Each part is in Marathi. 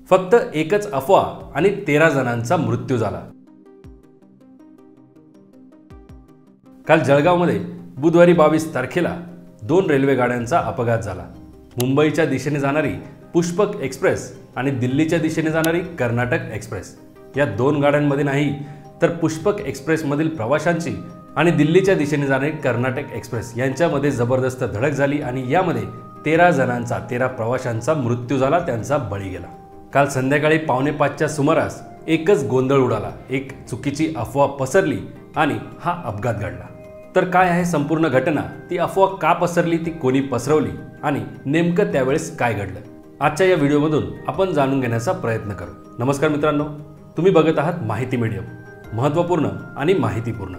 फक्त एकच अफवा आणि 13 जणांचा मृत्यू झाला। काल जळगावमध्ये बुधवारी 22 तारखेला 2 रेल्वे गाड्यांचा अपघात झाला। मुंबईच्या दिशेने जाणारी पुष्पक एक्सप्रेस आणि दिल्लीच्या दिशेने जाणारी कर्नाटक एक्सप्रेस या 2 गाड्यांमध्ये नाही तर पुष्पक एक्सप्रेसमधील प्रवाशांची आणि दिल्लीच्या दिशेने जाणारी कर्नाटक एक्सप्रेस यांच्यामध्ये जबरदस्त धडक झाली आणि यामध्ये 13 प्रवाशांचा मृत्यू झाला, त्यांचा बळी गेला। काल संध्याकाळी 4:45च्या सुमारास एकच गोंधळ उडाला, एक चुकीची अफवा पसरली आणि हा अपघात घडला। तर काय आहे संपूर्ण घटना, ती अफवा का पसरली, ती कोणी पसरवली आणि नेमकं त्यावेळेस काय घडलं, आजच्या या व्हिडिओमधून आपण जाणून घेण्याचा प्रयत्न करू। नमस्कार मित्रांनो, तुम्ही बघत आहात माहिती मीडियम, महत्त्वपूर्ण आणि माहितीपूर्ण।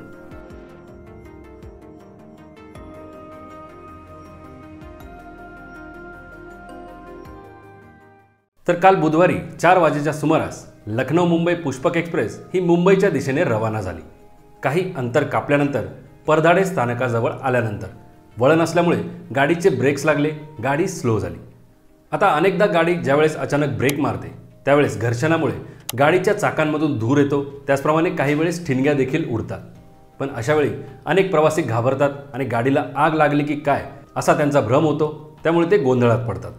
तर काल बुधवारी 4 वाजेच्या सुमारास लखनौ मुंबई पुष्पक एक्सप्रेस ही मुंबईच्या दिशेने रवाना झाली। काही अंतर कापल्यानंतर परदाडे स्थानकाजवळ आल्यानंतर वळण असल्यामुळे गाडीचे ब्रेक्स लागले, गाडी स्लो झाली। आता अनेकदा गाडी ज्यावेळेस अचानक ब्रेक मारते त्यावेळेस घर्षणामुळे गाडीच्या चाकांमधून धूर येतो, त्याचप्रमाणे काही वेळेस ठिणग्या देखील उडतात। पण अशा वेळी अनेक प्रवासी घाबरतात आणि गाडीला आग लागली की काय असा त्यांचा भ्रम होतो, त्यामुळे ते गोंधळात पडतात।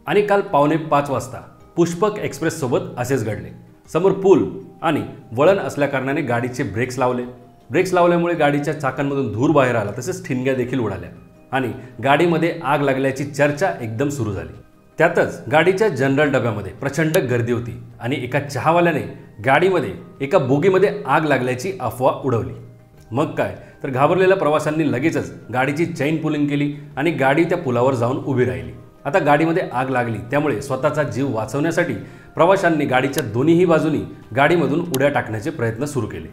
आणि काल 4:45 वाजता पुष्पक एक्सप्रेस सोबत असेच घडले। समोर पूल आणि वळण असल्या कारणाने गाडीचे ब्रेक्स लावले, ब्रेक्स लावल्यामुळे गाडीच्या चाकांमधून धूर बाहेर आला, तसेच ठिणग्या देखील उडाल्या आणि गाडीमध्ये आग लागल्याची चर्चा एकदम सुरू झाली। त्यातच गाडीच्या जनरल डब्यामध्ये प्रचंड गर्दी होती आणि एका चहावाल्याने गाडीमध्ये एका बोगीमध्ये आग लागल्याची अफवा उडवली। मग काय तर घाबरलेल्या प्रवाशांनी लगेचच गाडीची चेन पुलिंग केली आणि गाडी त्या पुलावर जाऊन उभी राहिली। आता गाडीमध्ये आग लागली, त्यामुळे स्वतःचा जीव वाचवण्यासाठी प्रवाशांनी गाडीच्या दोन्हीही बाजूनी गाडीमधून उड्या टाकण्याचे प्रयत्न सुरू केले।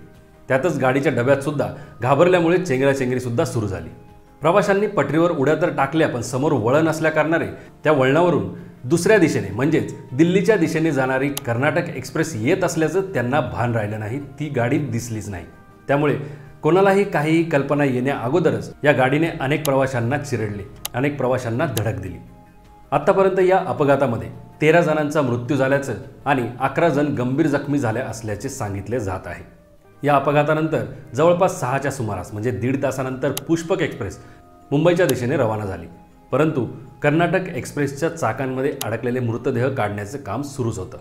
त्यातच गाडीच्या डब्यात सुद्धा घाबरल्यामुळे चेंगराचेंगरी सुद्धा सुरू झाली। प्रवाशांनी पटरीवर उड्या तर टाकल्या, पण समोर वळण असल्या कारणाने त्या वळणावरून दुसऱ्या दिशेने म्हणजेच दिल्लीच्या दिशेने जाणारी कर्नाटक एक्सप्रेस येत असल्याचं त्यांना भान राहिलं नाही, ती गाडी दिसलीच नाही। त्यामुळे कोणालाही काहीही कल्पना येण्या अगोदरच या गाडीने अनेक प्रवाशांना चिरडले, अनेक प्रवाशांना धडक दिली। आतापर्यंत या अपघातामध्ये 13 जणांचा मृत्यू झाल्याचं आणि 11 जण गंभीर जखमी झाले असल्याचे सांगितले जात आहे। या अपघातानंतर जवळपास 6च्या सुमारास म्हणजे 1.5 तासानंतर पुष्पक एक्सप्रेस मुंबईच्या दिशेने रवाना झाली, परंतु कर्नाटक एक्सप्रेसच्या चाकांमध्ये अडकलेले मृतदेह काढण्याचे काम सुरूच होतं।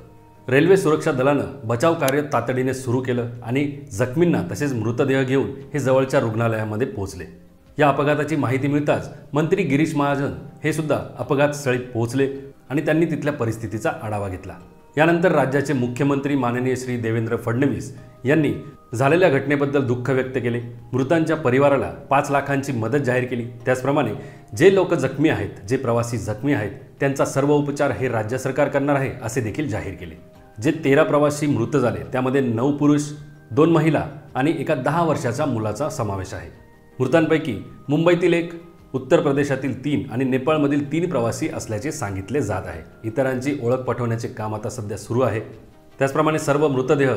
रेल्वे सुरक्षा दलानं बचाव कार्य तातडीने सुरू केलं आणि जखमींना तसेच मृतदेह घेऊन हे जवळच्या रुग्णालयामध्ये पोहोचले। या अपघाताची माहिती मिळताच मंत्री गिरीश महाजन हे सुद्धा अपघात स्थळी पोहोचले आणि त्यांनी तिथल्या परिस्थितीचा आढावा घेतला। यानंतर राज्याचे मुख्यमंत्री माननीय श्री देवेंद्र फडणवीस यांनी झालेल्या घटनेबद्दल दुःख व्यक्त केले, मृतांच्या परिवाराला 5 लाखांची मदत जाहीर केली। त्याचप्रमाणे जे लोक जखमी आहेत, जे प्रवासी जखमी आहेत, त्यांचा सर्व उपचार हे राज्य सरकार करणार आहे असे देखील जाहीर केले। जे 13 प्रवासी मृत झाले त्यामध्ये 9 पुरुष, 2 महिला आणि एका 10 वर्षाच्या मुलाचा समावेश आहे। मृतांपैकी मुंबईतील 1, उत्तर प्रदेशातील 3 आणि नेपाळमधील 3 प्रवासी असल्याचे सांगितले जात आहे। इतरांची ओळख पटवण्याचे काम आता सध्या सुरू आहे। त्याचप्रमाणे सर्व मृतदेह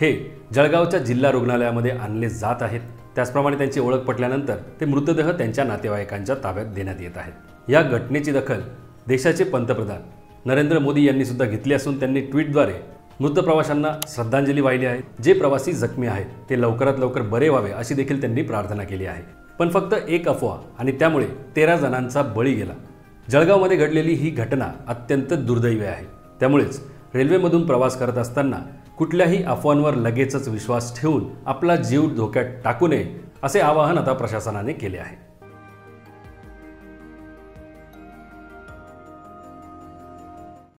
हे जळगावच्या जिल्हा रुग्णालयामध्ये आणले जात आहेत। त्याचप्रमाणे त्यांची ओळख पटल्यानंतर ते मृतदेह त्यांच्या नातेवाईकांच्या ताब्यात देण्यात येत आहेत। या घटनेची दखल देशाचे पंतप्रधान नरेंद्र मोदी यांनी सुद्धा घेतली असून त्यांनी ट्विटद्वारे मृत प्रवाशांना श्रद्धांजली वाहिली आहे। जे प्रवासी जखमी आहेत ते लवकरात लवकर बरे व्हावे अशी देखील त्यांनी प्रार्थना केली आहे। पण फक्त एक अफवा आणि त्यामुळे 13 जणांचा बळी गेला। जळगावमध्ये घडलेली ही घटना अत्यंत दुर्दैवी आहे। त्यामुळेच रेल्वेमधून प्रवास करत असताना कुठल्याही अफवांवर लगेचच विश्वास ठेवून आपला जीव धोक्यात टाकू नये असे आवाहन आता प्रशासनाने केले आहे।